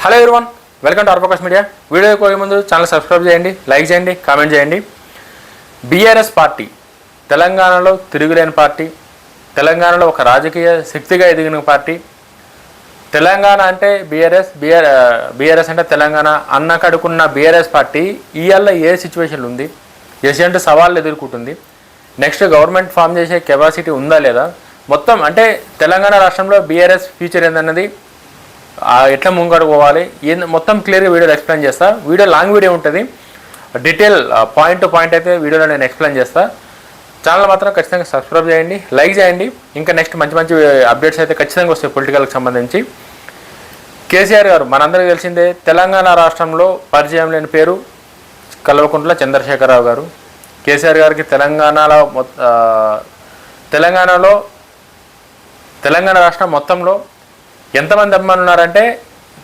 Hello everyone, welcome to R Focus media. వీడియోకి పోయే ముందు ఛానల్ సబ్స్క్రైబ్ చేయండి, లైక్ చేయండి, కామెంట్ చేయండి. బీఆర్ఎస్ పార్టీ తెలంగాణలో తిరుగులేని పార్టీ, తెలంగాణలో ఒక రాజకీయ శక్తిగా ఎదిగిన పార్టీ. తెలంగాణ అంటే బీఆర్ఎస్ అంటే తెలంగాణ అన్న కడుకున్న బీఆర్ఎస్ పార్టీ ఇవాళ ఏ సిచ్యువేషన్లు ఉంది, ఎటువంటి సవాళ్ళు ఎదుర్కొంటుంది, నెక్స్ట్ గవర్నమెంట్ ఫామ్ చేసే కెపాసిటీ ఉందా లేదా, మొత్తం అంటే తెలంగాణ రాష్ట్రంలో బీఆర్ఎస్ ఫ్యూచర్ ఏందన్నది, ఎట్లా ముంగడు పోవాలి, మొత్తం క్లియర్గా వీడియోలో ఎక్స్ప్లెయిన్ చేస్తా. వీడియో లాంగ్ వీడియో ఉంటుంది, డీటెయిల్ పాయింట్ టు పాయింట్ అయితే వీడియోలో నేను ఎక్స్ప్లెయిన్ చేస్తా. ఛానల్ మాత్రం ఖచ్చితంగా సబ్స్క్రైబ్ చేయండి, లైక్ చేయండి. ఇంకా నెక్స్ట్ మంచి మంచి అప్డేట్స్ అయితే ఖచ్చితంగా వస్తాయి పొలిటికల్కి సంబంధించి. కేసీఆర్ గారు మనందరికీ తెలిసిందే, తెలంగాణ రాష్ట్రంలో పరిచయం లేని పేరు కల్వకుంట్ల చంద్రశేఖరరావు గారు. కేసీఆర్ గారికి తెలంగాణ రాష్ట్రం మొత్తంలో ఎంతమంది అభిమానులు ఉన్నారంటే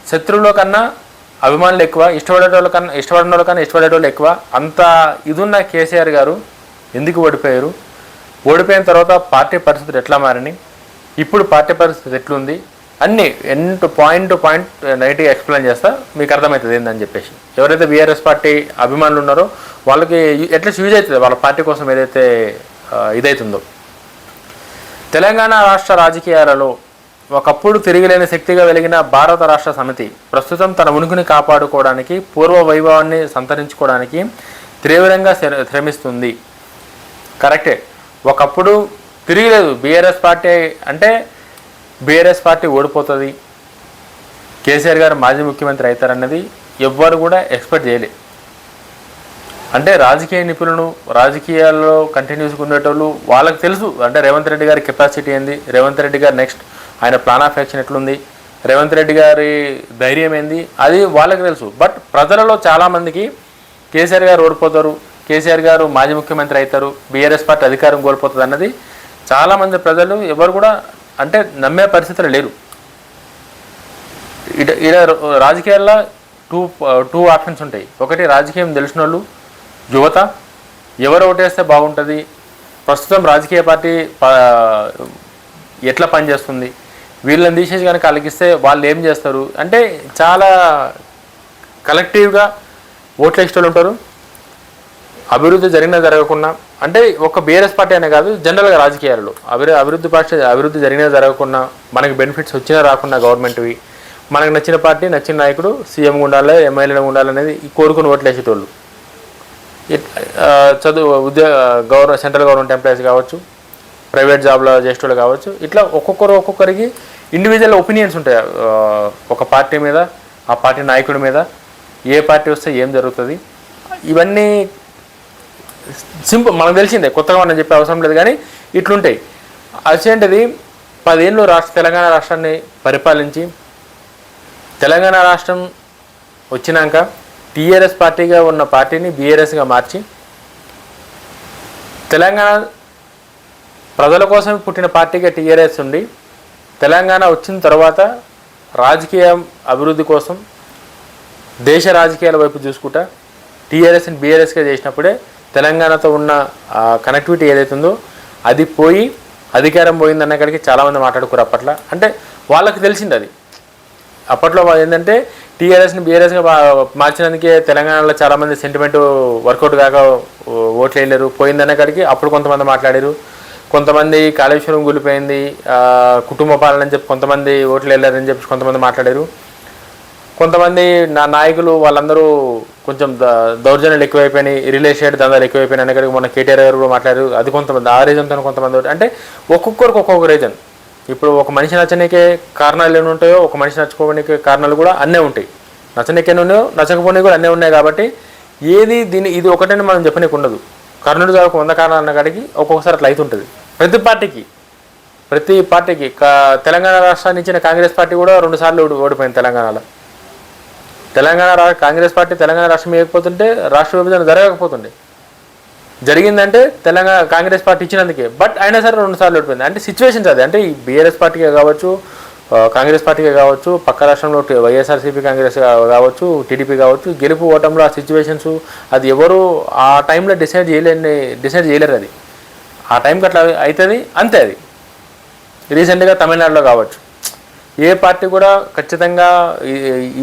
శత్రువుల కన్నా అభిమానులు ఎక్కువ, ఇష్టపడిన వాళ్ళు ఎక్కువ. అంత ఇదున్న కేసీఆర్ గారు ఎందుకు ఓడిపోయారు, ఓడిపోయిన తర్వాత పార్టీ పరిస్థితులు ఎట్లా మారినాయి, ఇప్పుడు పార్టీ పరిస్థితి ఎట్లుంది అన్నీ పాయింట్ టు పాయింట్ నైట్గా ఎక్స్ప్లెయిన్ చేస్తా, మీకు అర్థమవుతుంది ఏందని చెప్పేసి. ఎవరైతే బీఆర్ఎస్ పార్టీ అభిమానులు ఉన్నారో వాళ్ళకి ఎట్లా యూజ్ అవుతుంది, వాళ్ళ పార్టీ కోసం ఏదైతే ఇదవుతుందో. తెలంగాణ రాష్ట్ర రాజకీయాలలో ఒకప్పుడు తిరిగిలేని శక్తిగా వెలిగిన భారత రాష్ట్ర సమితి ప్రస్తుతం తన ఉనికిని కాపాడుకోవడానికి, పూర్వ వైభవాన్ని సంతరించుకోవడానికి తీవ్రంగా శ్రమిస్తుంది. కరెక్టే, ఒకప్పుడు తిరిగిలేదు. బీఆర్ఎస్ పార్టీ అంటే బీఆర్ఎస్ పార్టీ ఓడిపోతుంది, కేసీఆర్ గారు మాజీ ముఖ్యమంత్రి అవుతారన్నది ఎవ్వరు కూడా ఎక్స్పెక్ట్ చేయలేదు. అంటే రాజకీయ నిపుణులు, రాజకీయాల్లో కంటిన్యూస్గా ఉండేటోళ్ళు వాళ్ళకి తెలుసు, అంటే రేవంత్ రెడ్డి గారి కెపాసిటీ ఏంది, రేవంత్ రెడ్డి గారు నెక్స్ట్ ఆయన ప్లాన్ ఆఫ్ యాక్షన్ ఎట్లుంది, రేవంత్ రెడ్డి గారి ధైర్యం ఏంది, అది వాళ్ళకి తెలుసు. బట్ ప్రజలలో చాలామందికి కేసీఆర్ గారు ఓడిపోతారు, కేసీఆర్ గారు మాజీ ముఖ్యమంత్రి అవుతారు, బీఆర్ఎస్ పార్టీ అధికారం కోల్పోతుంది అన్నది చాలామంది ప్రజలు ఎవరు కూడా అంటే నమ్మే పరిస్థితులు లేరు. ఇలా రాజకీయాల్లో టూ ఆప్షన్స్ ఉంటాయి. ఒకటి రాజకీయం తెలిసిన వాళ్ళు, యువత, ఎవరు ఓటేస్తే బాగుంటుంది, ప్రస్తుతం రాజకీయ పార్టీ ఎట్లా పనిచేస్తుంది, వీళ్ళని తీసేసి కనుక అలగిస్తే వాళ్ళు ఏం చేస్తారు అంటే చాలా కలెక్టివ్గా ఓట్లు వేసేవాళ్ళు ఉంటారు. అభివృద్ధి జరగకుండా, అంటే ఒక బీఆర్ఎస్ పార్టీ అనే కాదు, జనరల్గా రాజకీయాలలో అభివృద్ధి జరగకుండా, మనకి బెనిఫిట్స్ వచ్చినా రాకుండా గవర్నమెంట్వి, మనకు నచ్చిన పార్టీ నచ్చిన నాయకుడు సీఎంగా ఉండాలి, ఎమ్మెల్యేగా ఉండాలనేది కోరుకుని ఓట్లు వేసేటోళ్ళు. సెంట్రల్ గవర్నమెంట్ ఎంప్లాయీస్ కావచ్చు, ప్రైవేట్ జాబ్లో చేసేటోళ్ళు కావచ్చు, ఇట్లా ఒక్కొక్కరికి ఇండివిజువల్ ఒపీనియన్స్ ఉంటాయి ఒక పార్టీ మీద, ఆ పార్టీ నాయకుడి మీద, ఏ పార్టీ వస్తే ఏం జరుగుతుంది. ఇవన్నీ సింపుల్, మనకు తెలిసిందే, కొత్తగా మనం చెప్పే అవసరం లేదు. కానీ ఇట్లుంటాయి. అసేంటిది 10 ఏళ్ళు తెలంగాణ రాష్ట్రాన్ని పరిపాలించి, తెలంగాణ రాష్ట్రం వచ్చినాక టీఆర్ఎస్ పార్టీగా ఉన్న పార్టీని బీఆర్ఎస్గా మార్చి, తెలంగాణ ప్రజల కోసం పుట్టిన పార్టీగా టీఆర్ఎస్ ఉండి, తెలంగాణ వచ్చిన తర్వాత రాజకీయ అభివృద్ధి కోసం దేశ రాజకీయాల వైపు చూసుకుంటా టీఆర్ఎస్ని బీఆర్ఎస్గా చేసినప్పుడే తెలంగాణతో ఉన్న కనెక్టివిటీ ఏదైతుందో అది పోయి అధికారం పోయిందన్న కాడికి చాలామంది మాట్లాడుకోరు అప్పట్లో. అంటే వాళ్ళకి తెలిసింది అది. అప్పట్లో ఏంటంటే టీఆర్ఎస్ని బీఆర్ఎస్గా మార్చినందుకే తెలంగాణలో చాలామంది సెంటిమెంట్ వర్కౌట్ కాక ఓట్లు వేయలేరు, పోయిందన్న కాడికి అప్పుడు కొంతమంది మాట్లాడారు. కొంతమంది కాళేశ్వరం కూలిపోయింది, కుటుంబ పాలన అని చెప్పి కొంతమంది ఓట్లు వెళ్ళారని చెప్పి కొంతమంది మాట్లాడారు. కొంతమంది నాయకులు వాళ్ళందరూ కొంచెం దౌర్జన్యాలు ఎక్కువైపోయినాయి, రియల్ ఎస్టేట్ దందాలు ఎక్కువైపోయినాయి అనే కాడికి మొన్న కేటీఆర్ గారు కూడా మాట్లాడారు. అది కొంతమంది ఆ రీజన్తో కొంతమంది, అంటే ఒక్కొక్కరికి ఒక్కొక్క రీజన్. ఇప్పుడు ఒక మనిషి నచ్చనికే కారణాలు ఏమి ఉంటాయో, ఒక మనిషి నచ్చుకోవడానికి కారణాలు కూడా అన్నీ ఉంటాయి. నచ్చనికే ఉన్నాయో, నచ్చకపోయినా కూడా అన్నీ ఉన్నాయి. కాబట్టి ఇది ఒకటని మనం చెప్పనీకి ఉండదు. కర్ణుడు గారికి 100 కారణాలు అన్న కాడికి ఒక్కొక్కసారి అట్లా అవుతుంటుంది. ప్రతి పార్టీకి తెలంగాణ రాష్ట్రాన్ని ఇచ్చిన కాంగ్రెస్ పార్టీ కూడా 2 సార్లు ఓడిపోయింది తెలంగాణలో. కాంగ్రెస్ పార్టీ తెలంగాణ రాష్ట్రం ఇవ్వకపోతుంటే రాష్ట్ర విభజన జరగకపోతుండే. జరిగిందంటే కాంగ్రెస్ పార్టీ ఇచ్చినందుకే. బట్ అయినా సరే 2 సార్లు ఓడిపోయింది. అంటే సిచ్యువేషన్స్ అది. అంటే ఈ బీఆర్ఎస్ పార్టీగా కావచ్చు, కాంగ్రెస్ పార్టీగా కావచ్చు, పక్క రాష్ట్రంలో వైఎస్ఆర్సీపీ కాంగ్రెస్ కావచ్చు, టీడీపీ కావచ్చు, గెలుపు ఓటంలో ఆ సిచ్యువేషన్స్ అది ఎవరు ఆ టైంలో డిసైడ్ చేయలేరు. అది ఆ టైంకి అట్లా అవుతుంది, అంతే. అది రీసెంట్గా తమిళనాడులో కావచ్చు, ఏ పార్టీ కూడా ఖచ్చితంగా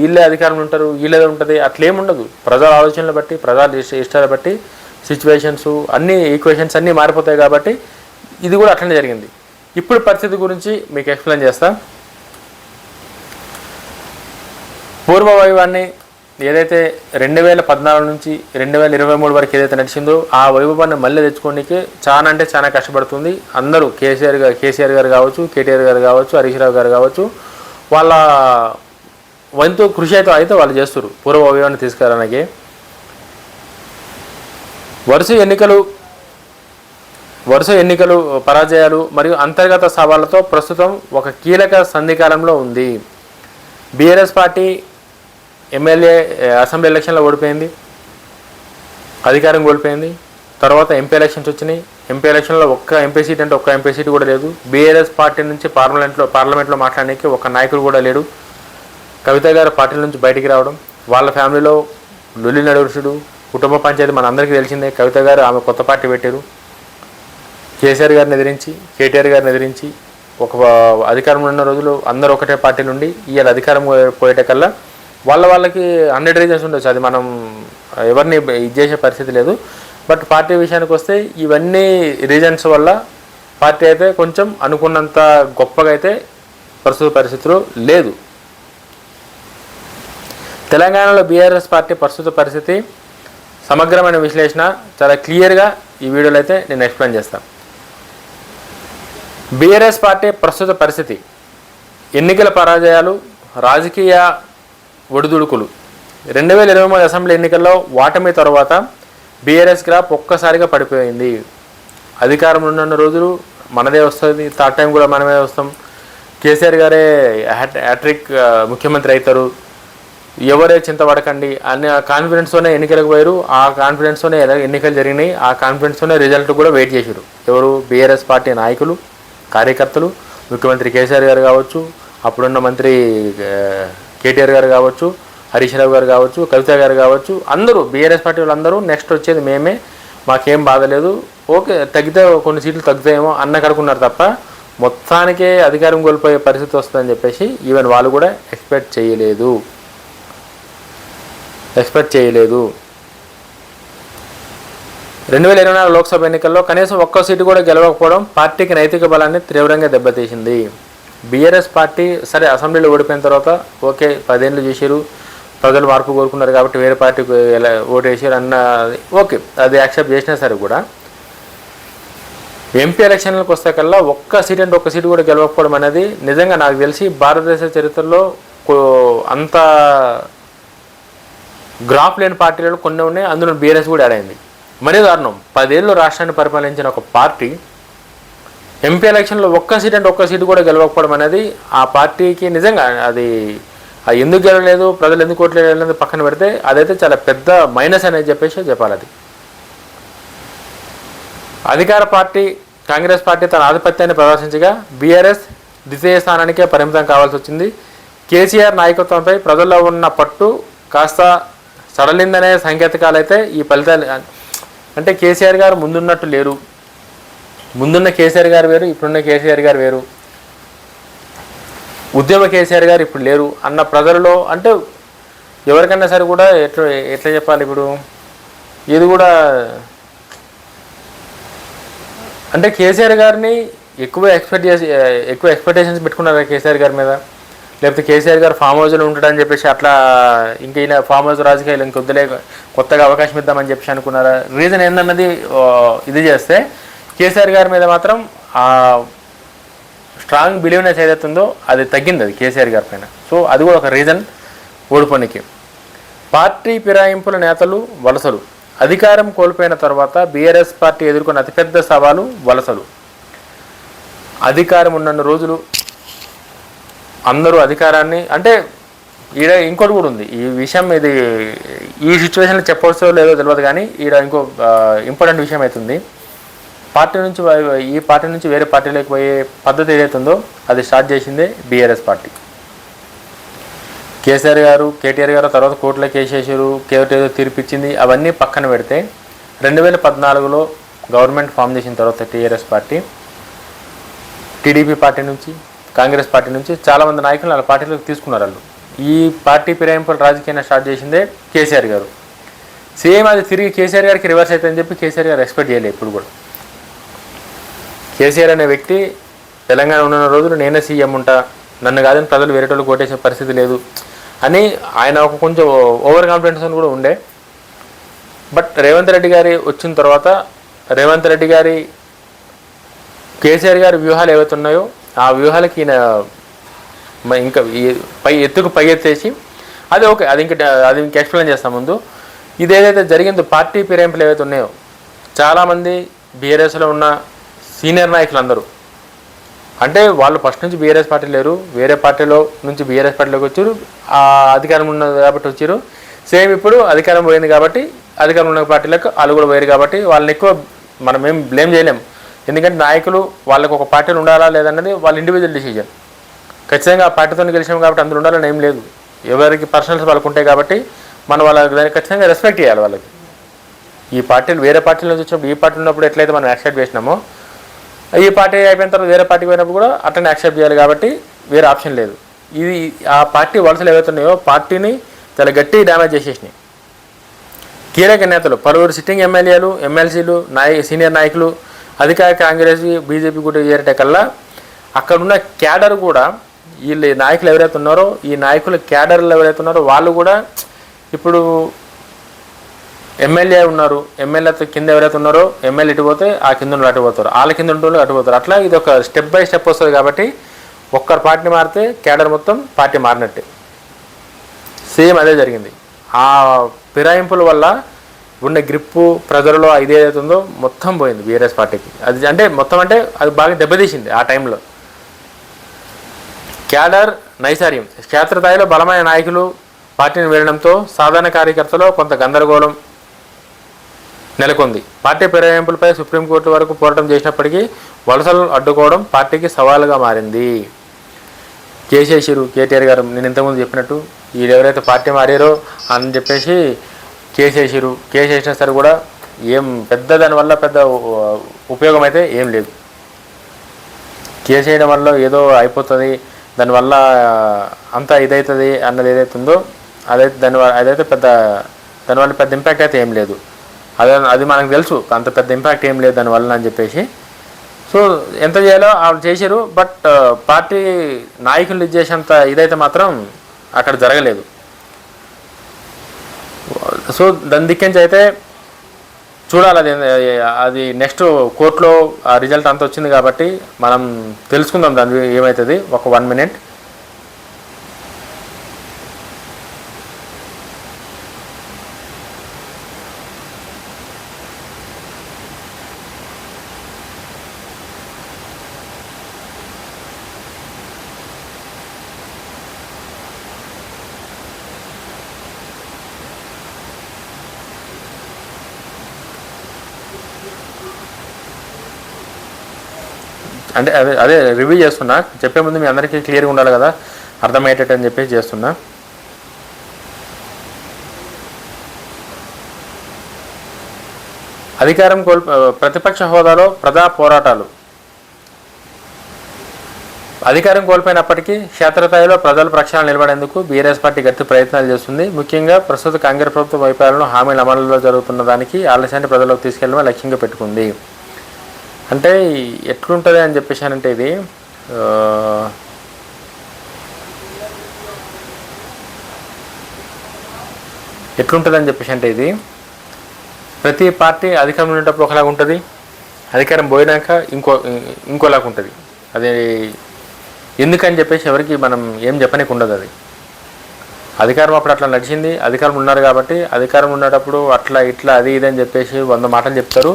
వీళ్ళే అధికారంలో ఉంటారు, వీళ్ళే ఉంటుంది అట్లేముండదు. ప్రజల ఆలోచనలు బట్టి, ప్రజల ఇష్టాలు బట్టి సిచ్యువేషన్స్ అన్నీ, ఈక్వేషన్స్ అన్నీ మారిపోతాయి. కాబట్టి ఇది కూడా అట్లనే జరిగింది. ఇప్పుడు పరిస్థితి గురించి మీకు ఎక్స్ప్లెయిన్ చేస్తా. పూర్వ వైభవాన్ని ఏదైతే 2014 నుంచి 2023 వరకు ఏదైతే నడిచిందో ఆ వైభవాన్ని మళ్ళీ తెచ్చుకోవడానికి చాలా అంటే చాలా కష్టపడుతుంది అందరూ. కేసీఆర్ గారు కావచ్చు, కేటీఆర్ గారు కావచ్చు, హరీష్ రావు గారు కావచ్చు, వాళ్ళ వంతు కృషి అయితే వాళ్ళు చేస్తారు పూర్వ వైభవాన్ని తీసుకురావడానికి. వరుస ఎన్నికలు పరాజయాలు మరియు అంతర్గత సవాళ్లతో ప్రస్తుతం ఒక కీలక సంధికాలంలో ఉంది. బీఆర్ఎస్ పార్టీ ఎమ్మెల్యే అసెంబ్లీ ఎలక్షన్లో ఓడిపోయింది, అధికారం కోల్పోయింది. తర్వాత ఎంపీ ఎలక్షన్స్ వచ్చినాయి. ఎంపీ ఎలక్షన్లో ఒక్క ఎంపీ సీట్ అంటే ఒక్క ఎంపీ సీట్ కూడా లేదు. బీఆర్ఎస్ పార్టీ నుంచి పార్లమెంట్లో మాట్లాడడానికి ఒక నాయకుడు కూడా లేడు. కవిత గారు పార్టీ నుంచి బయటికి రావడం, వాళ్ళ ఫ్యామిలీలో లొల్లి నడుచుడు, కుటుంబ పంచాయతీ మన అందరికీ తెలిసిందే. కవిత గారు ఆమె కొత్త పార్టీ పెట్టారు. కేసీఆర్ గారిని ఎదిరించి, కేటీఆర్ గారిని ఎదిరించి ఒక అధికారంలో ఉన్న రోజులు అందరూ ఒకటే పార్టీ నుండి ఇవాళ అధికారం పోయేటకల్లా వాళ్ళకి 100 రీజన్స్ ఉండొచ్చు. అది మనం ఎవరిని ఇది చేసే పరిస్థితి లేదు. బట్ పార్టీ విషయానికి వస్తే ఇవన్నీ రీజన్స్ వల్ల పార్టీ అయితే కొంచెం అనుకున్నంత గొప్పగా అయితే ప్రస్తుత పరిస్థితులు లేదు. తెలంగాణలో బీఆర్ఎస్ పార్టీ ప్రస్తుత పరిస్థితి సమగ్రమైన విశ్లేషణ చాలా క్లియర్గా ఈ వీడియోలో అయితే నేను ఎక్స్ప్లెయిన్ చేస్తాను. బీఆర్ఎస్ పార్టీ ప్రస్తుత పరిస్థితి, ఎన్నికల పరాజయాలు, రాజకీయ ఒడిదుడుకులు. 2023 అసెంబ్లీ ఎన్నికల్లో ఓటమి తర్వాత బీఆర్ఎస్ గ్రాఫ్ ఒక్కసారిగా పడిపోయింది. అధికారంలో ఉన్న రోజులు మనదే వస్తుంది, థర్డ్ టైం కూడా మనమే వస్తాం, కేసీఆర్ గారే హ్యాట్రిక్ ముఖ్యమంత్రి అవుతారు, ఎవరే చింతపడకండి అనే కాన్ఫిడెన్స్తోనే ఎన్నికలకు పోయారు. ఆ కాన్ఫిడెన్స్తోనే ఎన్నికలు జరిగినాయి. ఆ కాన్ఫిడెన్స్తోనే రిజల్ట్ కూడా వెయిట్ చేశారు. ఎవరు? బీఆర్ఎస్ పార్టీ నాయకులు, కార్యకర్తలు, ముఖ్యమంత్రి కేసీఆర్ గారు కావచ్చు, అప్పుడున్న మంత్రి కేటీఆర్ గారు కావచ్చు, హరీష్ రావు గారు కావచ్చు, కవిత గారు కావచ్చు, అందరూ బీఆర్ఎస్ పార్టీ వాళ్ళందరూ నెక్స్ట్ వచ్చేది మేమే, మాకేం బాధ లేదు, ఓకే తగ్గితే కొన్ని సీట్లు తగ్గుతాయేమో అన్న కడుకున్నారు తప్ప మొత్తానికే అధికారం కోల్పోయే పరిస్థితి వస్తుందని చెప్పేసి ఈవెన్ వాళ్ళు కూడా ఎక్స్పెక్ట్ చేయలేదు. 2024 లోక్సభ ఎన్నికల్లో కనీసం ఒక్క సీటు కూడా గెలవకపోవడం పార్టీకి నైతిక బలాన్ని తీవ్రంగా దెబ్బతీసింది. బీఆర్ఎస్ పార్టీ సరే అసెంబ్లీలో ఓడిపోయిన తర్వాత ఓకే 10 ఏళ్ళు చేశారు, ప్రజలు మార్పు కోరుకున్నారు కాబట్టి వేరే పార్టీకి ఓటు వేసారు అన్న ఓకే, అది యాక్సెప్ట్ చేసినా సరే కూడా ఎంపీ ఎలక్షన్లకు వస్తే కల్లా ఒక్క సీటు కూడా గెలవకపోవడం అనేది నిజంగా నాకు తెలిసి భారతదేశ చరిత్రలో అంత గ్రాఫ్ లేని పార్టీలలో కొన్ని ఉన్నాయి. అందులో బీఆర్ఎస్ కూడా యాడ్ అయింది. మరీ దారుణం, 10 ఏళ్ళు రాష్ట్రాన్ని పరిపాలించిన ఒక పార్టీ ఎంపీ ఎలక్షన్లో ఒక్క సీటు కూడా గెలవకపోవడం అనేది ఆ పార్టీకి నిజంగా అది ఎందుకు గెలవలేదు, ప్రజలు ఎందుకు ఓట్లేదు అనేది పక్కన పెడితే అదైతే చాలా పెద్ద మైనస్ అనేది చెప్పాలి. అది అధికార పార్టీ కాంగ్రెస్ పార్టీ తన ఆధిపత్యాన్ని ప్రదర్శించగా బీఆర్ఎస్ ద్వితీయ స్థానానికే పరిమితం కావాల్సి వచ్చింది. కేసీఆర్ నాయకత్వంపై ప్రజల్లో ఉన్న పట్టు కాస్త సడలిందనే సంకేతకాలు అయితే ఈ ఫలితాలు. అంటే కేసీఆర్ గారు ముందున్నట్టు లేరు, ముందున్న కేసీఆర్ గారు వేరు, ఇప్పుడున్న కేసీఆర్ గారు వేరు, ఉద్యమ కేసీఆర్ గారు ఇప్పుడు లేరు అన్న ప్రజలలో అంటే ఎవరికైనా సరే కూడా ఎట్లా చెప్పాలి, ఇప్పుడు ఇది కూడా అంటే కేసీఆర్ గారిని ఎక్కువ ఎక్స్పెక్టేషన్స్ పెట్టుకున్నారు కేసీఆర్ గారి మీద, లేకపోతే కేసీఆర్ గారు ఫామ్ హౌస్లో ఉంటాడని చెప్పేసి అట్లా ఇంకా ఈయన ఫామ్ హౌస్ రాజకీయాలు ఇంకొద్దులే కొత్తగా అవకాశం ఇద్దామని చెప్పేసి అనుకున్నారా? రీజన్ ఏందన్నది ఇది చేస్తే కేసీఆర్ గారి మీద మాత్రం ఆ స్ట్రాంగ్ బిలీవ్నెస్ ఏదైతే ఉందో అది తగ్గింది, అది కేసీఆర్ గారి పైన. సో అది కూడా ఒక రీజన్ ఓడిపోనికి. పార్టీ ఫిరాయింపుల నేతలు వలసలు. అధికారం కోల్పోయిన తర్వాత బీఆర్ఎస్ పార్టీ ఎదుర్కొన్న అతిపెద్ద సవాలు వలసలు. అధికారం ఉన్న రోజులు అందరూ అధికారాన్ని అంటే ఈడ ఇంకోటి కూడా ఉంది ఈ విషయం, ఇది ఈ సిచ్యువేషన్లో చెప్పవచ్చో లేదో తెలియదు కానీ ఈడ ఇంకో ఇంపార్టెంట్ విషయం అవుతుంది. ఈ పార్టీ నుంచి వేరే పార్టీలోకి పోయే పద్ధతి ఏదైతుందో అది స్టార్ట్ చేసిందే బీఆర్ఎస్ పార్టీ. కేసీఆర్ గారు, కేటీఆర్ గారు తర్వాత కోర్టులోకి వేసేసారు, కేవట్ ఏదో తీర్పిచ్చింది, అవన్నీ పక్కన పెడితే 2014లో గవర్నమెంట్ ఫామ్ చేసిన తర్వాత టీఆర్ఎస్ పార్టీ టీడీపీ పార్టీ నుంచి కాంగ్రెస్ పార్టీ నుంచి చాలామంది నాయకులు వాళ్ళ పార్టీలోకి తీసుకున్నారు. వాళ్ళు ఈ పార్టీ ఫిరాయింపులు రాజకీయాన్ని స్టార్ట్ చేసిందే కేసీఆర్ గారు. సేమ్ అది తిరిగి కేసీఆర్ గారికి రివర్స్ అవుతుందని చెప్పి కేసీఆర్ గారు ఎక్స్పెక్ట్ చేయలేదు. ఇప్పుడు కూడా కేసీఆర్ అనే వ్యక్తి తెలంగాణ ఉన్న రోజులు నేనే సీఎం ఉంటా, నన్ను కాదని ప్రజలు వేరే వాళ్ళు కొట్టేసే పరిస్థితి లేదు అని ఆయన ఒక కొంచెం ఓవర్ కాన్ఫిడెన్స్ అని కూడా ఉండే. బట్ రేవంత్ రెడ్డి గారి వచ్చిన తర్వాత రేవంత్ రెడ్డి గారి కేసీఆర్ గారి వ్యూహాలు ఏవైతే ఉన్నాయో ఆ వ్యూహాలకి ఈయన ఇంకా పై ఎత్తేసి అది ఓకే, అది ఇంకా ఎక్స్ప్లెయిన్ చేస్తాం ముందు. ఇది ఏదైతే జరిగిందో పార్టీ ఫిరాయింపులు ఏవైతే ఉన్నాయో చాలామంది బీఆర్ఎస్లో ఉన్న సీనియర్ నాయకులు అందరూ అంటే వాళ్ళు ఫస్ట్ నుంచి బీఆర్ఎస్ పార్టీ లేరు, వేరే పార్టీలో నుంచి బీఆర్ఎస్ పార్టీలోకి వచ్చారు, ఆ అధికారం ఉన్నది కాబట్టి వచ్చారు. సేమ్ ఇప్పుడు అధికారం పోయింది కాబట్టి అధికారం ఉన్న పార్టీలకు వాళ్ళు కూడా పోయారు కాబట్టి వాళ్ళని ఎక్కువ మనం ఏం బ్లేమ్ చేయలేము. ఎందుకంటే నాయకులు వాళ్ళకు ఒక పార్టీలు ఉండాలా లేదన్నది వాళ్ళ ఇండివిజువల్ డిసిజన్. ఖచ్చితంగా ఆ పార్టీతో గెలిచాం కాబట్టి అందులో ఉండాలని ఏం లేదు, ఎవరికి పర్సనల్స్ వాళ్ళకు ఉంటాయి కాబట్టి మనం వాళ్ళకి ఖచ్చితంగా రెస్పెక్ట్ చేయాలి. వాళ్ళకి ఈ పార్టీలు వేరే పార్టీల నుంచి వచ్చినప్పుడు ఈ పార్టీలు ఉన్నప్పుడు ఎట్లయితే మనం యాక్సెప్ట్ చేసినామో ఈ పార్టీ అయిపోయిన తర్వాత వేరే పార్టీకి పోయినప్పుడు కూడా అట్లనే యాక్సెప్ట్ చేయాలి కాబట్టి వేరే ఆప్షన్ లేదు. ఇది ఆ పార్టీ వలసలు ఏవైతే ఉన్నాయో పార్టీని చాలా గట్టి డ్యామేజ్ చేసేసినాయి. కీలక నేతలు పలువురు సిట్టింగ్ ఎమ్మెల్యేలు ఎమ్మెల్సీలు సీనియర్ నాయకులు అధికార కాంగ్రెస్ బీజేపీ కూడా చేరటే కల్లా అక్కడున్న క్యాడర్ కూడా వీళ్ళు నాయకులు ఎవరైతే ఉన్నారో ఈ నాయకుల క్యాడర్లు ఎవరైతే ఉన్నారో వాళ్ళు కూడా ఇప్పుడు ఎమ్మెల్యే ఉన్నారు, ఎమ్మెల్యేతో కింద ఎవరైతే ఉన్నారో ఎమ్మెల్యే ఇటు పోతే ఆ కింద ఉన్న అటు పోతారు, వాళ్ళ కింద ఉంటూ అటు పోతారు. అట్లా ఇది ఒక స్టెప్ బై స్టెప్ వస్తుంది కాబట్టి ఒక్కరు పార్టీ మారితే క్యాడర్ మొత్తం పార్టీ మారినట్టే. సేమ్ అదే జరిగింది. ఆ ఫిరాయింపుల వల్ల ఉన్న గ్రిప్పు ప్రజలలో ఇదేదైతే ఉందో మొత్తం పోయింది బీఆర్ఎస్ పార్టీకి. అది అంటే మొత్తం అంటే అది బాగా దెబ్బతీసింది ఆ టైంలో. క్యాడర్ నైసార్యం క్షేత్రస్థాయిలో బలమైన నాయకులు పార్టీని వీడడంతో సాధారణ కార్యకర్తలో కొంత గందరగోళం నెలకొంది. పార్టీ ఫిరాయింపులపై సుప్రీంకోర్టు వరకు పోరాటం చేసినప్పటికీ వలసలు అడ్డుకోవడం పార్టీకి సవాలుగా మారింది. కేసేసిరు కేటీఆర్ గారు నేను ఇంతకుముందు చెప్పినట్టు వీళ్ళు ఎవరైతే పార్టీ మారారో అని చెప్పేసి కేసేసిరు. కేసు వేసినా సరే కూడా ఏం పెద్ద దానివల్ల పెద్ద ఉపయోగం అయితే ఏం లేదు. కేసు వేయడం వల్ల ఏదో అయిపోతుంది దానివల్ల అంతా ఇదవుతుంది అన్నది ఏదైతే ఉందో అదైతే అదైతే దానివల్ల పెద్ద ఇంపాక్ట్ అయితే ఏం లేదు. అది మనకు తెలుసు అంత పెద్ద ఇంపాక్ట్ ఏం లేదు దానివల్ల అని చెప్పేసి. సో ఎంత చేయాలో వాళ్ళు చేశారు. బట్ పార్టీ నాయకులు చేసేంత ఇదైతే మాత్రం అక్కడ జరగలేదు. సో దాని దిక్కించి అయితే చూడాలి అది నెక్స్ట్ కోర్టులో ఆ రిజల్ట్ అంతా వచ్చింది కాబట్టి మనం తెలుసుకుందాం దాని ఏమవుతుంది. ఒక 1 minute. అంటే అదే రివ్యూ చేస్తున్నా, చెప్పే ముందు మీ అందరికీ క్లియర్గా ఉండాలి కదా, అర్థమయ్యేటట్టు అని చెప్పేసి చేస్తున్నా. అధికారం ప్రతిపక్ష హోదాలో ప్రజా పోరాటాలు. అధికారం కోల్పోయినప్పటికీ క్షేత్రస్థాయిలో ప్రజల పక్షాలు నిలబడేందుకు బీఆర్ఎస్ పార్టీ గట్టి ప్రయత్నాలు చేస్తుంది. ముఖ్యంగా ప్రస్తుత కాంగ్రెస్ ప్రభుత్వ వైఫల్యాలను హామీల అమలులో జరుగుతున్న దానికి ఆలస్యాన్ని ప్రజలకు తీసుకెళ్లడం లక్ష్యంగా పెట్టుకుంది. అంటే ఎట్లుంటుంది అని చెప్పేసానంటే ఇది ఎట్లుంటుందని చెప్పేసి అంటే ఇది ప్రతి పార్టీ అధికారం ఉండేటప్పుడు ఒకలాగా ఉంటుంది, అధికారం పోయినాక ఇంకోలాగా ఉంటుంది. అది ఎందుకని చెప్పేసి ఎవరికి మనం ఏం చెప్పనీకి ఉండదు. అది అధికారం అప్పుడు అట్లా నడిచింది, అధికారం ఉన్నారు కాబట్టి అధికారం ఉండేటప్పుడు అట్లా ఇట్లా అది ఇది అని చెప్పేసి 100 మాటలు చెప్తారు.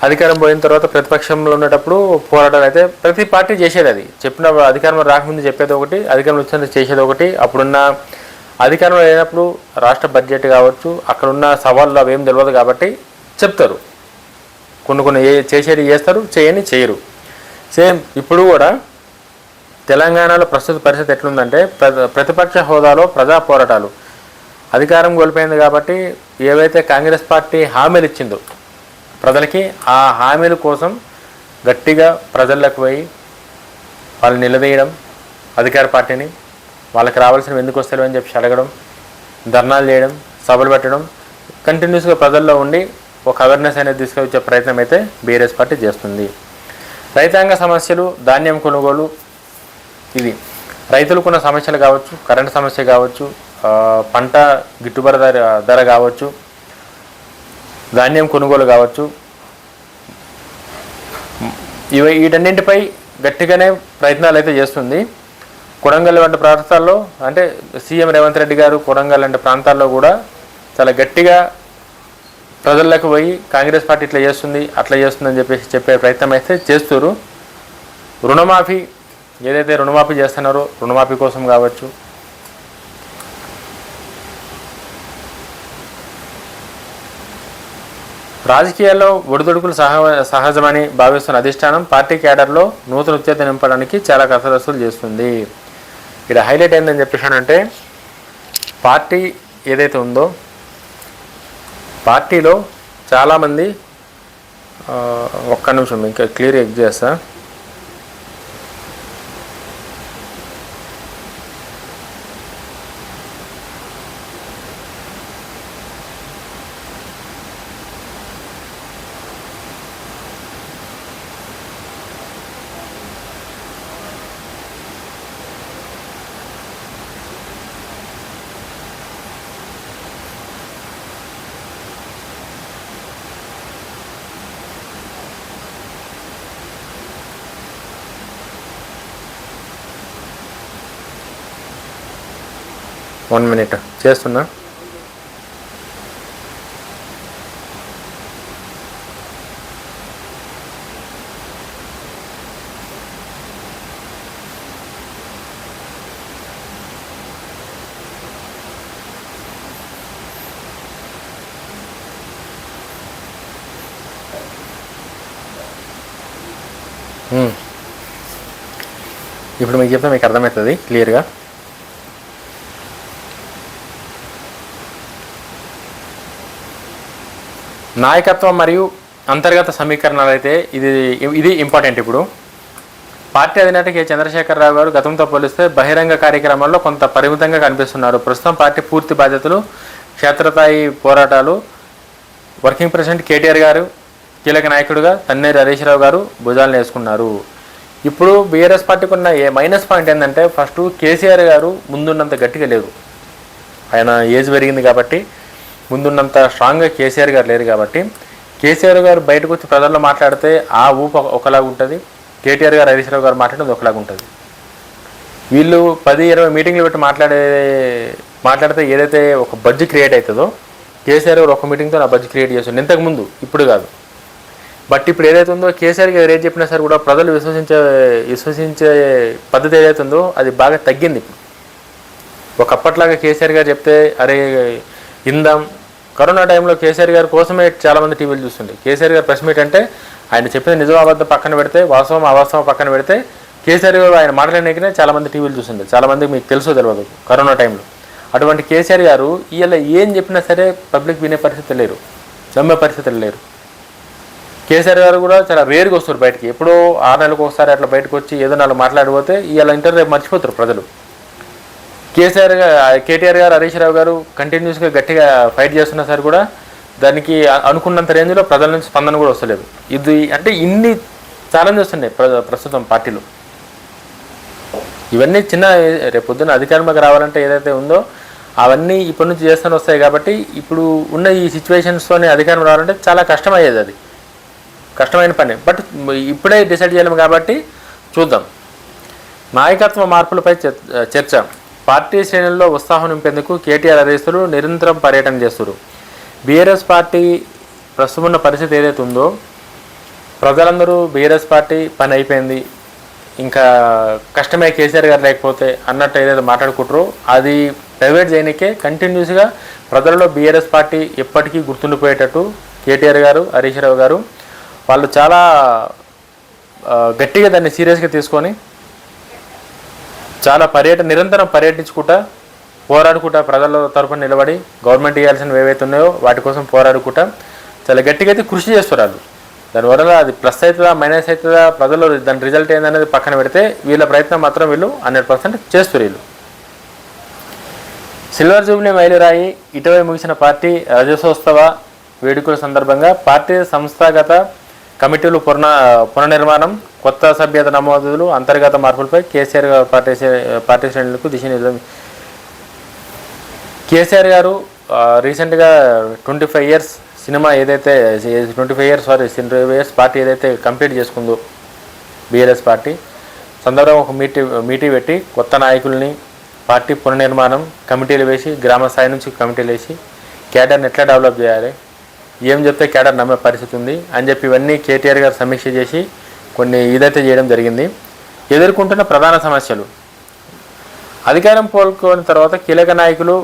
అధికారం పోయిన తర్వాత ప్రతిపక్షంలో ఉండేటప్పుడు పోరాటాలు అయితే ప్రతి పార్టీ చేసేది. అది చెప్పిన అధికారంలో రాకముందు చెప్పేది ఒకటి, అధికారం వచ్చిన చేసేది ఒకటి. అప్పుడున్న అధికారంలో లేనప్పుడు రాష్ట్ర బడ్జెట్ కావచ్చు అక్కడున్న సవాళ్ళు అవేం తెలియదు కాబట్టి చెప్తారు. కొన్ని చేసేది చేస్తారు, చేయరు. సేమ్ ఇప్పుడు కూడా తెలంగాణలో ప్రస్తుత పరిస్థితి ఎట్లుందంటే ప్రతిపక్ష హోదాలో ప్రజా పోరాటాలు. అధికారం కోల్పోయింది కాబట్టి ఏవైతే కాంగ్రెస్ పార్టీ హామీలు ఇచ్చిందో ప్రజలకి ఆ హామీల కోసం గట్టిగా ప్రజలకు పోయి వాళ్ళు నిలదీయడం, అధికార పార్టీని, వాళ్ళకి రావాల్సినవి ఎందుకు వస్తాయో అని చెప్పి అడగడం, ధర్నాలు చేయడం, సభలు పెట్టడం, కంటిన్యూస్గా ప్రజల్లో ఉండి ఒక అవేర్నెస్ అనేది తీసుకొచ్చే ప్రయత్నం అయితే బీఆర్ఎస్ పార్టీ చేస్తుంది. రైతాంగ సమస్యలు, ధాన్యం కొనుగోలు, ఇది రైతులకున్న సమస్యలు కావచ్చు, కరెంటు సమస్య కావచ్చు, పంట గిట్టుబాటు ధర కావచ్చు, ధాన్యం కొనుగోలు కావచ్చు, వీటన్నింటిపై గట్టిగానే ప్రయత్నాలు అయితే చేస్తుంది. కొడంగల్ వంటి ప్రాంతాల్లో అంటే సీఎం రేవంత్ రెడ్డి గారు కొడంగల్ లాంటి ప్రాంతాల్లో కూడా చాలా గట్టిగా ప్రజల్లోకి పోయి కాంగ్రెస్ పార్టీ ఇట్లా చేస్తుంది అట్లా చేస్తుందని చెప్పేసి చెప్పే ప్రయత్నం అయితే చేస్తారు. రుణమాఫీ ఏదైతే రుణమాఫీ చేస్తున్నారో రుణమాఫీ కోసం కావచ్చు, రాజకీయాల్లో ఒడిదుడుకులు సహజమని భావిస్తున్న అధిష్టానం పార్టీ క్యాడర్లో నూతన ఉత్తేజం నింపడానికి చాలా కసరత్తులు చేస్తుంది. ఇక్కడ హైలైట్ ఏందని చెప్పేసానంటే పార్టీ ఏదైతే ఉందో పార్టీలో చాలామంది ఒక్క నిమిషం ఇంకా క్లియర్ ఎగ్ చేస్తా. వన్ మినిట్ చేస్తున్నా. ఇప్పుడు మీకు చెప్తే మీకు అర్థమవుతుంది క్లియర్గా. నాయకత్వం మరియు అంతర్గత సమీకరణాలు అయితే ఇది ఇంపార్టెంట్. ఇప్పుడు పార్టీ అధినేత కె చంద్రశేఖరరావు గారు గతంతో పోలిస్తే బహిరంగ కార్యక్రమాల్లో కొంత పరిమితంగా కనిపిస్తున్నారు. ప్రస్తుతం పార్టీ పూర్తి బాధ్యతలు, క్షేత్రస్థాయి పోరాటాలు వర్కింగ్ ప్రెసిడెంట్ కేటీఆర్ గారు కీలక నాయకుడిగా తన్నేరు హరీష్ రావు గారు భుజాలను వేసుకున్నారు. ఇప్పుడు బీఆర్ఎస్ పార్టీకి ఉన్న మైనస్ పాయింట్ ఏంటంటే ఫస్ట్ కేసీఆర్ గారు ముందున్నంత గట్టిగా లేరు. ఆయన ఏజ్ పెరిగింది కాబట్టి ముందున్నంత స్ట్రాంగ్గా కేసీఆర్ గారు లేరు కాబట్టి కేసీఆర్ గారు బయటకు వచ్చి ప్రజల్లో మాట్లాడితే ఆ ఊపు ఒకలాగా ఉంటుంది, కేటీఆర్ గారు హరీష్ రావు గారు మాట్లాడేది ఒకలాగా ఉంటుంది. వీళ్ళు 10-20 మీటింగ్లు పెట్టి మాట్లాడితే ఏదైతే ఒక బడ్జ్ క్రియేట్ అవుతుందో కేసీఆర్ గారు ఒక మీటింగ్తో ఆ బడ్జ్ క్రియేట్ చేస్తుంది. ఇంతకుముందు ఇప్పుడు కాదు. బట్ ఇప్పుడు ఏదైతే ఉందో కేసీఆర్ గారు ఏది చెప్పినా సరే కూడా ప్రజలు విశ్వసించే పద్ధతి ఏదైతే ఉందో అది బాగా తగ్గింది. ఒకప్పట్లాగా కేసీఆర్ గారు చెప్తే అరే ఇందాం, కరోనా టైంలో కేసీఆర్ గారి కోసమే చాలామంది టీవీలు చూస్తుండే. కేసీఆర్ గారు ప్రెస్ మీట్ అంటే ఆయన చెప్పిన నిజం అబద్ధం పక్కన పెడితే, వాస్తవం అవాస్తవం పక్కన పెడితే కేసీఆర్ గారు ఆయన మాట్లాడినకనే చాలామంది టీవీలు చూస్తుండే. చాలామందికి మీకు తెలుసో తెలియదు కరోనా టైంలో. అటువంటి కేసీఆర్ గారు ఇవాళ ఏం చెప్పినా సరే పబ్లిక్ వినే పరిస్థితి లేరు, నమ్మే పరిస్థితులు లేరు. కేసీఆర్ గారు కూడా చాలా రేరుగా వస్తారు బయటికి. ఎప్పుడో 6 నెలలకు ఒకసారి అట్లా బయటకు వచ్చి ఏదో నాలుగు మాట్లాడిపోతే ఇవాళ ఇంటర్ మర్చిపోతారు ప్రజలు. కేటీఆర్ గారు హరీష్ రావు గారు కంటిన్యూస్గా గట్టిగా ఫైట్ చేస్తున్నా సరే కూడా దానికి అనుకున్నంత రేంజ్లో ప్రజల నుంచి స్పందన కూడా వస్తలేదు. ఇది అంటే ఇన్ని ఛాలెంజ్ వస్తున్నాయి ప్రస్తుతం పార్టీలో. ఇవన్నీ రేపు పొద్దున్న అధికారంలోకి రావాలంటే ఏదైతే ఉందో అవన్నీ ఇప్పటి నుంచి చేస్తూనే వస్తాయి. కాబట్టి ఇప్పుడు ఉన్న ఈ సిచ్యువేషన్స్తోనే అధికారం రావాలంటే చాలా కష్టమయ్యేది, అది కష్టమైన పని. బట్ ఇప్పుడే డిసైడ్ చేయలేము కాబట్టి చూద్దాం. నాయకత్వ మార్పులపై చర్చ. పార్టీ శ్రేణుల్లో ఉత్సాహం నింపేందుకు కేటీఆర్ హరీశ్లు నిరంతరం పర్యటన చేస్తారు. బీఆర్ఎస్ పార్టీ ప్రస్తుతం ఉన్న పరిస్థితి ఏదైతే ఉందో ప్రజలందరూ బీఆర్ఎస్ పార్టీ పని అయిపోయింది, ఇంకా కష్టమే కేసీఆర్ గారు లేకపోతే అన్నట్టు ఏదైతే మాట్లాడుకుంటారో అది ప్రైవేట్ చేయనికే కంటిన్యూస్గా ప్రజలలో బీఆర్ఎస్ పార్టీ ఎప్పటికీ గుర్తుండిపోయేటట్టు కేటీఆర్ గారు హరీష్ రావు గారు వాళ్ళు చాలా గట్టిగా దాన్ని సీరియస్గా తీసుకొని చాలా నిరంతరం పర్యటించుకుంటా పోరాడుకుంటా ప్రజల తరఫున నిలబడి గవర్నమెంట్ ఇవ్వాల్సినవి ఏవైతే ఉన్నాయో వాటి కోసం పోరాడుకుంటా చాలా గట్టిగా అయితే కృషి చేస్తారు వాళ్ళు. దానివల్ల అది ప్లస్ అవుతుందా మైనస్ అవుతుందా ప్రజలు దాని రిజల్ట్ ఏందనేది పక్కన పెడితే వీళ్ళ ప్రయత్నం మాత్రం వీళ్ళు 100% చేస్తారు. వీళ్ళు సిల్వర్ జూబ్లీ మైలురాయి ఇటీవల ముగిసిన పార్టీ రజతోత్సవ వేడుకల సందర్భంగా పార్టీ సంస్థాగత కమిటీలు పునర్నిర్మాణం, కొత్త సభ్యత నమోదులు, అంతర్గత మార్పులపై కేసీఆర్ గారు పార్టీ శ్రేణులకు దిశానిర్దేశం. కేసీఆర్ గారు రీసెంట్గా 25 years సినిమా ఏదైతే 25 years పార్టీ ఏదైతే కంప్లీట్ చేసుకుందో బీఆర్ఎస్ పార్టీ సందర్భంగా ఒక మీటింగ్ పెట్టి కొత్త నాయకుల్ని, పార్టీ పునర్నిర్మాణం, కమిటీలు వేసి గ్రామ స్థాయి నుంచి కమిటీలు వేసి క్యాడర్ని ఎట్లా డెవలప్ చేయాలి, ఏం చెప్తే క్యాడర్ నమ్మే పరిస్థితి ఉంది అని చెప్పి ఇవన్నీ కేటీఆర్ గారు సమీక్ష చేసి కొన్ని ఇదైతే చేయడం జరిగింది. ఎదుర్కొంటున్న ప్రధాన సమస్యలు, అధికారం కోల్పోయిన తర్వాత కీలక నాయకులు,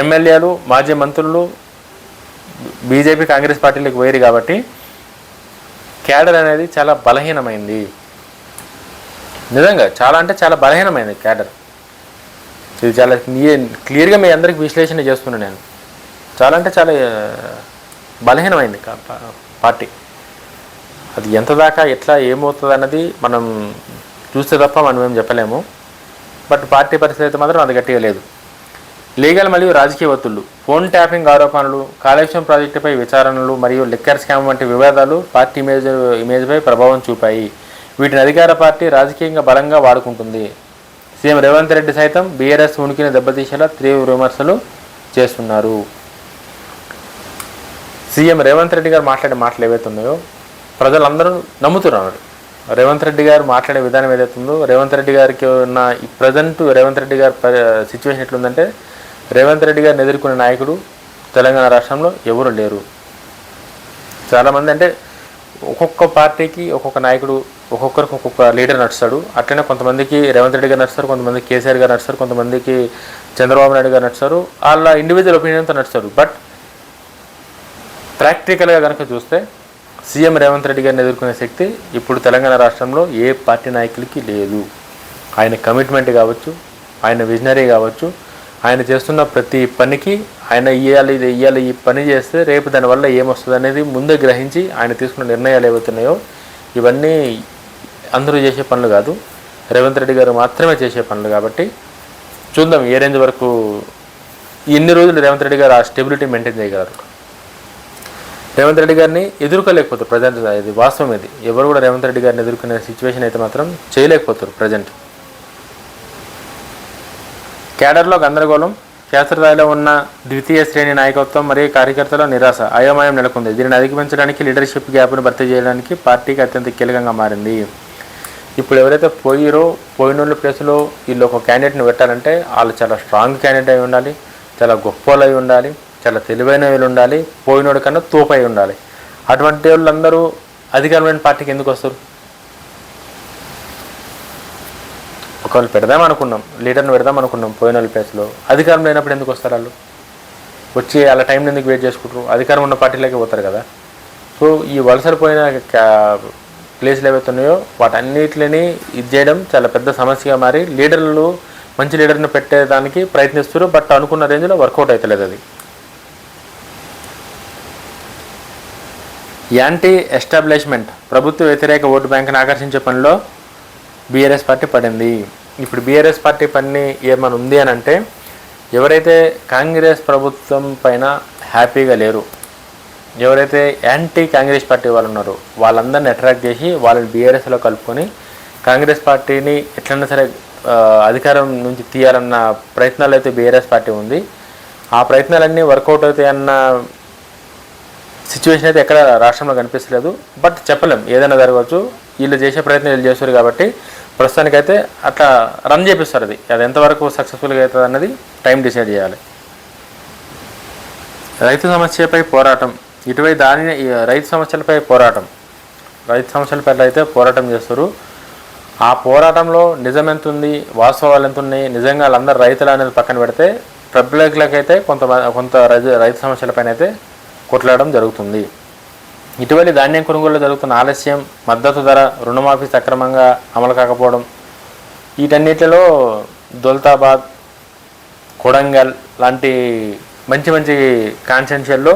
ఎమ్మెల్యేలు, మాజీ మంత్రులు బీజేపీ కాంగ్రెస్ పార్టీలకు వేరు కాబట్టి క్యాడర్ అనేది చాలా బలహీనమైంది. నిజంగా చాలా అంటే చాలా బలహీనమైంది క్యాడర్. ఇది చాలా క్లియర్గా మీ అందరికి విశ్లేషణ చేస్తున్నాను నేను. చాలా అంటే చాలా బలహీనమైంది పార్టీ. అది ఎంత దాకా ఎట్లా ఏమవుతుంది అన్నది మనం చూస్తే తప్ప మనం ఏం చెప్పలేము. బట్ పార్టీ పరిస్థితి అయితే మాత్రం అది గట్టిగా లేదు. లీగల్ మరియు రాజకీయ ఒత్తిళ్లు, ఫోన్ ట్యాపింగ్ ఆరోపణలు, కాళేశ్వరం ప్రాజెక్టుపై విచారణలు మరియు లిక్కర్ స్కామ్ వంటి వివాదాలు పార్టీ ఇమేజ్పై ప్రభావం చూపాయి. వీటిని అధికార పార్టీ రాజకీయంగా బలంగా వాడుకుంటుంది. సీఎం రేవంత్ రెడ్డి సైతం బీఆర్ఎస్ ఉనికిని దెబ్బతీసేలా తీవ్ర విమర్శలు చేస్తున్నారు. సీఎం రేవంత్ రెడ్డి గారు మాట్లాడే మాటలు ఏవైతే ఉన్నాయో ప్రజలందరూ నమ్ముతున్నారు. రేవంత్ రెడ్డి గారు మాట్లాడే విధానం ఏదైతే ఉందో, రేవంత్ రెడ్డి గారికి ఉన్న ఈ ప్రజెంట్ రేవంత్ రెడ్డి గారి సిచ్యువేషన్ ఎట్లుందంటే, రేవంత్ రెడ్డి గారిని ఎదుర్కొనే నాయకుడు తెలంగాణ రాష్ట్రంలో ఎవరు లేరు. చాలామంది అంటే ఒక్కొక్క పార్టీకి ఒక్కొక్క నాయకుడు, ఒక్కొక్కరికి ఒక్కొక్క లీడర్ నడుస్తాడు. అట్లనే కొంతమందికి రేవంత్ రెడ్డి గారు నడుస్తారు, కొంతమందికి కేసీఆర్ గారు నడుస్తారు, కొంతమందికి చంద్రబాబు నాయుడు గారు నడుస్తారు. వాళ్ళ ఇండివిజువల్ ఒపీనియన్తో నడుస్తారు. బట్ ప్రాక్టికల్గా కనుక చూస్తే సీఎం రేవంత్ రెడ్డి గారిని ఎదుర్కొనే శక్తి ఇప్పుడు తెలంగాణ రాష్ట్రంలో ఏ పార్టీ నాయకులకి లేదు. ఆయన కమిట్మెంట్ కావచ్చు, ఆయన విజనరీ కావచ్చు, ఆయన చేస్తున్న ప్రతి పనికి ఆయన ఇయ్యాలి ఈ పని చేస్తే రేపు దానివల్ల ఏమొస్తుంది అనేది ముందే గ్రహించి ఆయన తీసుకున్న నిర్ణయాలు ఏవైతున్నాయో ఇవన్నీ అందరూ చేసే పనులు కాదు, రేవంత్ రెడ్డి గారు మాత్రమే చేసే పనులు. కాబట్టి చూద్దాం ఏ రేంజ్ వరకు ఎన్ని రోజులు రేవంత్ రెడ్డి గారు ఆ స్టెబిలిటీ మెయింటైన్ చేయగలరు. రేవంత్ రెడ్డి గారిని ఎదుర్కోలేకపోతారు ప్రజెంట్. ఇది వాస్తవం. ఇది ఎవరు కూడా రేవంత్ రెడ్డి గారిని ఎదుర్కొనే సిచ్యువేషన్ అయితే మాత్రం చేయలేకపోతారు ప్రజెంట్. క్యాడర్లో గందరగోళం, క్షేత్రస్థాయిలో ఉన్న ద్వితీయ శ్రేణి నాయకత్వం మరియు కార్యకర్తల నిరాశ, అయోమయం నెలకొంది. దీనిని అధిగమించడానికి లీడర్షిప్ గ్యాప్ను భర్తీ చేయడానికి పార్టీకి అత్యంత కీలకంగా మారింది. ఇప్పుడు ఎవరైతే పోయినోళ్ళ ప్లేస్లో వీళ్ళు ఒక క్యాండిడేట్ని పెట్టాలంటే వాళ్ళు చాలా స్ట్రాంగ్ క్యాండిడేట్ అయి ఉండాలి, చాలా గొప్ప వాళ్ళు అయి ఉండాలి, చాలా తెలివైన వాళ్ళు ఉండాలి, పోయినోడి కన్నా తోపై ఉండాలి. అటువంటి వాళ్ళందరూ అధికారమైన పార్టీకి ఎందుకు వస్తారు? ఒకవేళ పెడదాం అనుకున్నాం, లీడర్ని పెడదాం అనుకున్నాం పోయిన వాళ్ళ ప్లేస్లో, అధికారం లేనప్పుడు ఎందుకు వస్తారు? వాళ్ళు వచ్చి వాళ్ళ టైంని ఎందుకు వెయిట్ చేసుకుంటారు? అధికారం ఉన్న పార్టీలోకి పోతారు కదా. సో ఈ వలసలు పోయిన ప్లేస్లు ఏవైతే ఉన్నాయో వాటన్నిటిని ఇది చేయడం చాలా పెద్ద సమస్యగా మారి లీడర్లు మంచి లీడర్ని పెట్టేదానికి ప్రయత్నిస్తారు. బట్ అనుకున్న రేంజ్లో వర్కౌట్ అవుతలేదు. అది యాంటీ ఎస్టాబ్లిష్మెంట్, ప్రభుత్వ వ్యతిరేక ఓటు బ్యాంకును ఆకర్షించే పనిలో బీఆర్ఎస్ పార్టీ పడింది. ఇప్పుడు బీఆర్ఎస్ పార్టీ పని ఏమైనా ఉంది అని అంటే, ఎవరైతే కాంగ్రెస్ ప్రభుత్వం పైన హ్యాపీగా లేరు, ఎవరైతే యాంటీ కాంగ్రెస్ పార్టీ వాళ్ళు ఉన్నారో వాళ్ళందరినీ అట్రాక్ట్ చేసి వాళ్ళని బీఆర్ఎస్లో కలుపుకొని కాంగ్రెస్ పార్టీని ఎట్లన్నా సరే అధికారం నుంచి తీయాలన్న ప్రయత్నాలు అయితే బీఆర్ఎస్ పార్టీ ఉంది. ఆ ప్రయత్నాలన్నీ వర్కౌట్ అవుతాయన్న సిచ్యువేషన్ అయితే ఎక్కడ రాష్ట్రంలో కనిపిస్తలేదు. బట్ చెప్పలేం, ఏదైనా జరగవచ్చు. వీళ్ళు చేసే ప్రయత్నం వీళ్ళు చేస్తారు కాబట్టి ప్రస్తుతానికైతే అట్లా రన్ చేపిస్తారు. అది ఎంతవరకు సక్సెస్ఫుల్గా అవుతుంది అన్నది టైం డిసైడ్ చేయాలి. రైతు సమస్యపై పోరాటం, ఇటువైపు రైతు సమస్యలపై అయితే పోరాటం చేస్తారు. ఆ పోరాటంలో నిజం ఎంత ఉంది, వాస్తవాలు ఎంత ఉన్నాయి, నిజంగా వాళ్ళందరూ రైతులు అనేది పక్కన పెడితే పబ్లిక్లకైతే కొంత రైతు సమస్యలపైన అయితే కొట్లాడడం జరుగుతుంది. ఇటీవలి ధాన్యం కొనుగోలులో జరుగుతున్న ఆలస్యం, మద్దతు ధర, రుణమాఫీ సక్రమంగా అమలు కాకపోవడం, వీటన్నిటిలో దౌలతాబాద్, కొడంగల్ లాంటి మంచి కాన్స్టిట్యుయెన్సీల్లో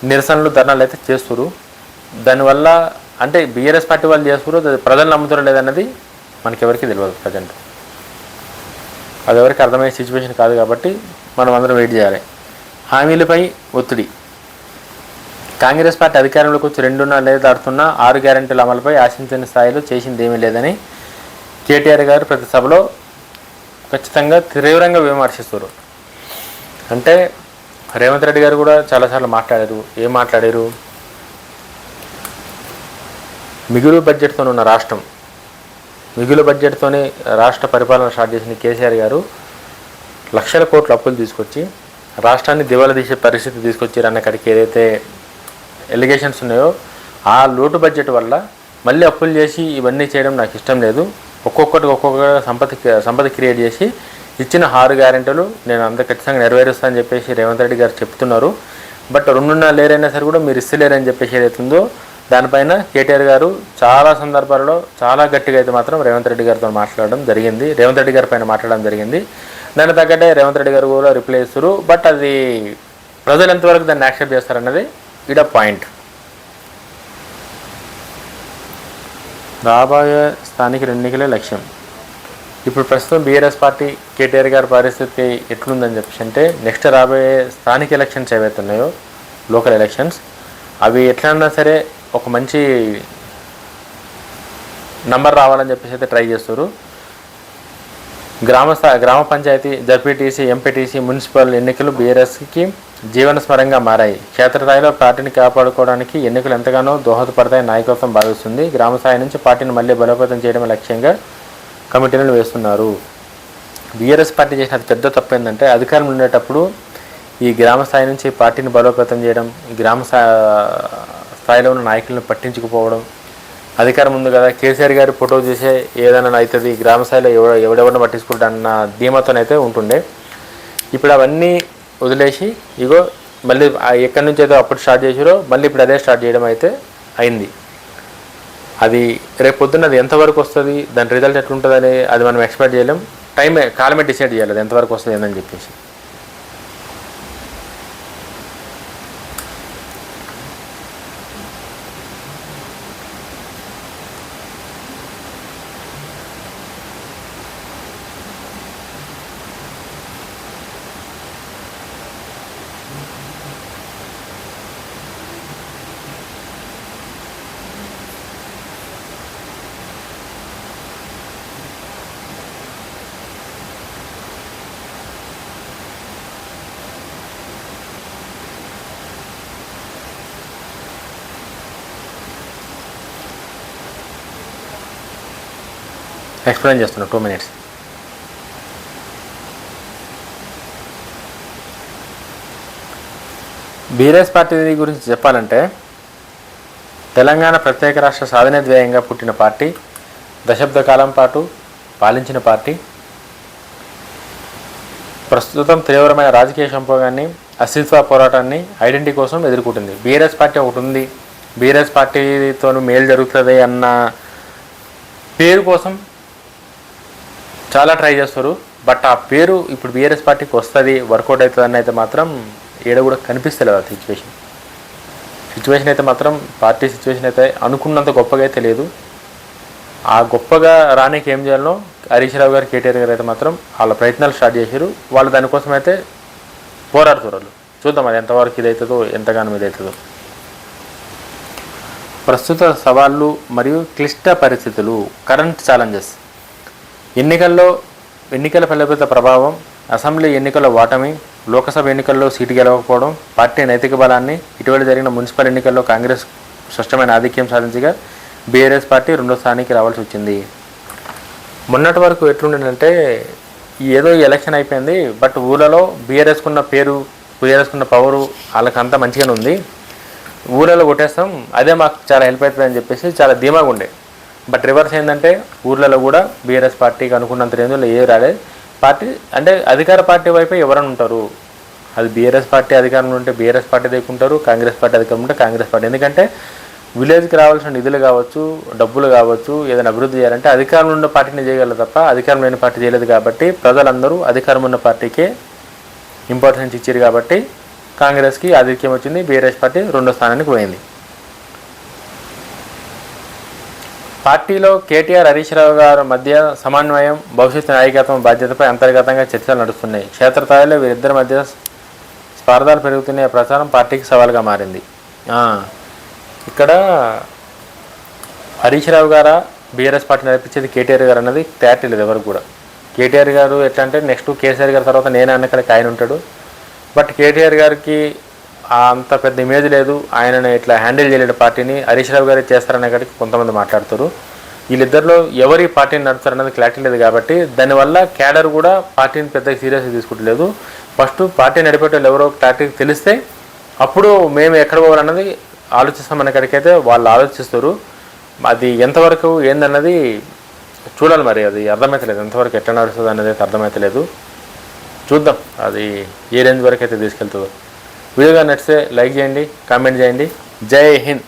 నిరసనలు, ధర్నాలు అయితే చేస్తారు. దానివల్ల అంటే బీఆర్ఎస్ పార్టీ వాళ్ళు చేసుకున్నారు, అది ప్రజలు నమ్ముతారో లేదన్నది మనకెవరికి తెలియదు ప్రజెంట్. అది ఎవరికి అర్థమయ్యే సిచ్యువేషన్ కాదు కాబట్టి మనం అందరం వెయిట్ చేయాలి. హామీలపై ఒత్తిడి. కాంగ్రెస్ పార్టీ అధికారంలోకి వచ్చి 2.5 దాటుతున్న 6 గ్యారెంటీల అమలుపై ఆశించిన స్థాయిలో చేసింది ఏమీ లేదని కేటీఆర్ గారు ప్రతి సభలో ఖచ్చితంగా తీవ్రంగా విమర్శిస్తారు. అంటే రేవంత్ రెడ్డి గారు కూడా చాలాసార్లు మాట్లాడారు. ఏం మాట్లాడారు? మిగులు బడ్జెట్తో ఉన్న రాష్ట్రం, మిగులు బడ్జెట్తోనే రాష్ట్ర పరిపాలన స్టార్ట్ చేసిన కేసీఆర్ గారు లక్షల కోట్ల అప్పులు తీసుకొచ్చి రాష్ట్రాన్ని దివాలా తీసే పరిస్థితి తీసుకొచ్చారన్న కాడికి ఏదైతే ఎలిగేషన్స్ ఉన్నాయో ఆ లోటు బడ్జెట్ వల్ల మళ్ళీ అప్పులు చేసి ఇవన్నీ చేయడం నాకు ఇష్టం లేదు. ఒక్కొక్క సంపద క్రియేట్ చేసి ఇచ్చిన 6 గ్యారెంటీలు నేను అంత ఖచ్చితంగా నెరవేరుస్తానని చెప్పేసి రేవంత్ రెడ్డి గారు చెప్తున్నారు. బట్ 2.5 లేరైనా సరే కూడా మీరు ఇస్తలేరని చెప్పేసి ఏదైతుందో దానిపైన కేటీఆర్ గారు చాలా సందర్భాల్లో చాలా గట్టిగా అయితే మాత్రం రేవంత్ రెడ్డి గారితో మాట్లాడడం జరిగింది, రేవంత్ రెడ్డి గారి పైన మాట్లాడడం జరిగింది. దాని తగ్గట్టే రేవంత్ రెడ్డి గారు కూడా రిప్లై ఇస్తారు. బట్ అది ప్రజలు ఎంతవరకు దాన్ని యాక్సెప్ట్ చేస్తారన్నది ఇడ పాయింట్. రాబోయే స్థానిక ఎన్నికలే లక్ష్యం. ఇప్పుడు ప్రస్తుతం బీఆర్ఎస్ పార్టీ కేటీఆర్ గారి పరిస్థితి ఎట్లుందని చెప్పేసి అంటే నెక్స్ట్ రాబోయే స్థానిక ఎలక్షన్స్ ఏవైతే ఉన్నాయో లోకల్ ఎలక్షన్స్ అవి ఎట్లన్నా సరే ఒక మంచి నంబర్ రావాలని చెప్పేసి అయితే ట్రై చేస్తారు. గ్రామ పంచాయతీ, జడ్పీటీసీ, ఎంపీటీసీ, మున్సిపల్ ఎన్నికలు బీఆర్ఎస్కి జీవనస్మరంగా మారాయి. క్షేత్రస్థాయిలో పార్టీని కాపాడుకోవడానికి ఎన్నికలు ఎంతగానో దోహదపడతాయని నాయకత్వం భావిస్తుంది. గ్రామ స్థాయి నుంచి పార్టీని మళ్ళీ బలోపేతం చేయడం లక్ష్యంగా కమిటీలను వేస్తున్నారు. బీఆర్ఎస్ పార్టీ చేసిన అతి పెద్ద తప్పు ఏంటంటే అధికారంలో ఉండేటప్పుడు ఈ గ్రామ స్థాయి నుంచి పార్టీని బలోపేతం చేయడం, గ్రామ స్థాయిలో ఉన్న నాయకులను పట్టించుకుపోవడం. అధికారం ఉంది కదా, కేసీఆర్ గారి ఫోటో చూసే ఏదైనా అవుతుంది, గ్రామ స్థాయిలో ఎవడెవరిని పట్టించుకుంటారన్న ధీమాతోనైతే ఉంటుండే. ఇప్పుడు అవన్నీ వదిలేసి ఇగో మళ్ళీ ఎక్కడి నుంచి అయితే అప్పుడు స్టార్ట్ చేసారో మళ్ళీ ఇప్పుడు అదే స్టార్ట్ చేయడం అయితే అయింది. అది రేపు పొద్దున్న అది ఎంతవరకు వస్తుంది, దాని రిజల్ట్ ఎట్లుంటుందని అది మనం ఎక్స్పెక్ట్ చేయలేం. కాలమే డిసైడ్ చేయాలి అది ఎంతవరకు వస్తుంది ఏందని చెప్పేసి. ఎక్స్ప్లెయిన్ చేస్తున్నా 2 minutes. బీఆర్ఎస్ పార్టీ గురించి చెప్పాలంటే తెలంగాణ ప్రత్యేక రాష్ట్ర సాధన ధ్యేయంగా పుట్టిన పార్టీ, దశాబ్ద కాలం పాటు పాలించిన పార్టీ, ప్రస్తుతం తీవ్రమైన రాజకీయ సంభోగాన్ని, అస్తిత్వ పోరాటాన్ని, ఐడెంటిటీ కోసం ఎదుర్కొంటుంది. బీఆర్ఎస్ పార్టీ ఒకటి ఉంది, బీఆర్ఎస్ పార్టీతో మేలు జరుగుతుంది అన్న పేరు కోసం చాలా ట్రై చేస్తారు. బట్ ఆ పేరు ఇప్పుడు బీఆర్ఎస్ పార్టీకి వస్తుంది, వర్కౌట్ అవుతుంది అని అయితే మాత్రం ఏడ కూడా కనిపిస్తలేదు. ఆ సిచ్యువేషన్ అయితే మాత్రం పార్టీ సిచ్యువేషన్ అయితే అనుకున్నంత గొప్పగా అయితే లేదు. ఆ గొప్పగా రానికి ఏం చేయాలనో హరీష్ రావు గారు, కేటీఆర్ గారు అయితే మాత్రం వాళ్ళ ప్రయత్నాలు స్టార్ట్ చేశారు. వాళ్ళు దానికోసం అయితే పోరాడుతున్నారు. చూద్దాం అది ఎంతవరకు ఇదవుతుందో, ఎంతగానో ఇదవుతుందో. ప్రస్తుత సవాళ్ళు మరియు క్లిష్ట పరిస్థితులు, కరెంట్ ఛాలెంజెస్. ఎన్నికల ఫలిత ప్రభావం, అసెంబ్లీ ఎన్నికల్లో ఓటమి, లోక్సభ ఎన్నికల్లో సీటు గెలవకపోవడం, పార్టీ నైతిక బలాన్ని, ఇటీవల జరిగిన మున్సిపల్ ఎన్నికల్లో కాంగ్రెస్ స్పష్టమైన ఆధిక్యం సాధించగా బీఆర్ఎస్ పార్టీ 2వ స్థానానికి రావాల్సి వచ్చింది. మొన్నటి వరకు ఎట్లుండిందంటే ఏదో ఎలక్షన్ అయిపోయింది, బట్ ఊళ్ళలో బీఆర్ఎస్కున్న పేరు, బీఆర్ఎస్కున్న పవరు వాళ్ళకంతా మంచిగానే ఉంది, ఊళ్ళలో కొట్టేస్తాం, అదే మాకు చాలా హెల్ప్ అవుతుంది అని చెప్పేసి చాలా ధీమాగా ఉండే. బట్ రివర్స్ ఏంటంటే ఊర్లలో కూడా బీఆర్ఎస్ పార్టీకి అనుకున్నంత రేంజ్లో ఏ రాలేదు. పార్టీ అంటే అధికార పార్టీ వైపు ఎవరైనా ఉంటారు, అది బీఆర్ఎస్ పార్టీ అధికారంలో ఉంటే బీఆర్ఎస్ పార్టీ దగ్గరుంటారు, కాంగ్రెస్ పార్టీ అధికారంలో ఉంటే కాంగ్రెస్ పార్టీ. ఎందుకంటే విలేజ్కి రావాల్సిన నిధులు కావచ్చు, డబ్బులు కావచ్చు, ఏదైనా అభివృద్ధి చేయాలంటే అధికారంలో ఉన్న పార్టీని చేయగలరు తప్ప అధికారం లేని పార్టీ చేయలేదు. కాబట్టి ప్రజలందరూ అధికారం ఉన్న పార్టీకే ఇంపార్టెన్స్ ఇచ్చారు. కాబట్టి కాంగ్రెస్కి ఆధిక్యం వచ్చింది, బీఆర్ఎస్ పార్టీ 2వ స్థానానికి పోయింది. పార్టీలో కేటీఆర్ హరీష్ రావు గారి మధ్య సమన్వయం, భవిష్యత్తు నాయకత్వం బాధ్యతపై అంతర్గతంగా చర్చలు నడుస్తున్నాయి. క్షేత్రస్థాయిలో వీరిద్దరి మధ్య స్పర్ధలు పెరుగుతున్న ప్రచారం పార్టీకి సవాల్గా మారింది. ఇక్కడ హరీష్ రావు గారా బీఆర్ఎస్ పార్టీ నడిపించేది కేటీఆర్ గారు అన్నది క్లారిటీ లేదు ఎవరికి కూడా. కేటీఆర్ గారు ఎట్లా అంటే నెక్స్ట్ కేసీఆర్ గారి తర్వాత నేనే అన్నకాడికి ఆయన ఉంటాడు. బట్ కేటీఆర్ గారికి అంత పెద్ద ఇమేజ్ లేదు, ఆయనను ఇట్లా హ్యాండిల్ చేయలేడు పార్టీని, హరీష్ రావు గారు చేస్తారనే కాడికి కొంతమంది మాట్లాడుతారు. వీళ్ళిద్దరిలో ఎవరి పార్టీని నడుపుతారన్నది క్లారిటీ లేదు కాబట్టి దానివల్ల క్యాడర్ కూడా పార్టీని పెద్దగా సీరియస్గా తీసుకుంటలేదు. ఫస్ట్ పార్టీ నడిపేటోళ్ళు ఎవరో క్లారిటీ తెలిస్తే అప్పుడు మేము ఎక్కడ పోవాలన్నది ఆలోచిస్తామనే కాడికైతే వాళ్ళు ఆలోచిస్తారు. అది ఎంతవరకు ఏందన్నది చూడాలి. మరి అది అర్థమవుతలేదు, ఎంతవరకు ఎట్లా నడుస్తుంది అనేది అయితే అర్థమవుతలేదు. చూద్దాం అది ఏ రేంజ్ వరకు అయితే తీసుకెళ్తుందో. వీడియోగా నచ్చితే లైక్ చేయండి, కామెంట్ చేయండి. జై హింద్.